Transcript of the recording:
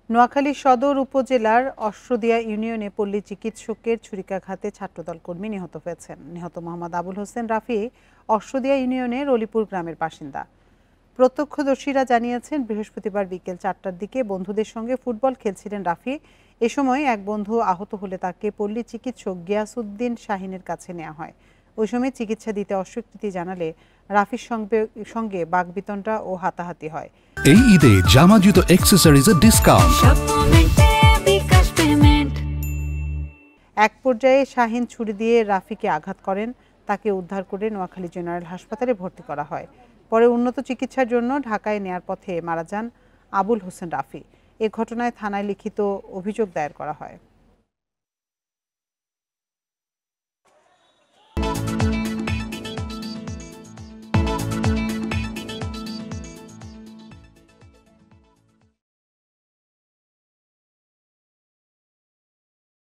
নোয়াখালী সদর উপজেলার অশ্বদিয়া ইউনিয়নে পল্লী চিকিৎসকের ছুরিকাঘাতে ছাত্রদল কর্মী নিহত হয়েছেন। নিহত মোহাম্মদ আবুল হোসেন রাফি অশ্বদিয়া ইউনিয়নের অলিপুর গ্রামের বাসিন্দা। প্রত্যক্ষদর্শীরা জানিয়েছেন, বৃহস্পতিবার বিকেল 4টার দিকে বন্ধুদের সঙ্গে ফুটবল খেলছিলেন রাফি। এ সময় এক বন্ধু আহত হলে তাকে পল্লী চিকিৎসক গিয়াসউদ্দিন শাহিনের কাছে নেওয়া হয়। ওই সময় চিকিৎসা দিতে অস্বীকৃতি জানালে রাফির সঙ্গে বাগবিতণ্ডা ও হাতাহাতি হয়। এই ঈদে জামা জুতো অ্যাকসেসরিজের ডিসকাউন্ট। এক পর্যায়ে শাহিন ছুরি দিয়ে রাফিকে আঘাত করেন। তাকে উদ্ধার করে নোয়াখালী জেনারেল হাসপাতালে ভর্তি করা হয়। পরে উন্নত চিকিৎসার জন্য ঢাকায় নেয়ার পথে মারা যান আবুল হোসেন রাফি। এ ঘটনায় থানায় লিখিত অভিযোগ দায়ের করা হয়।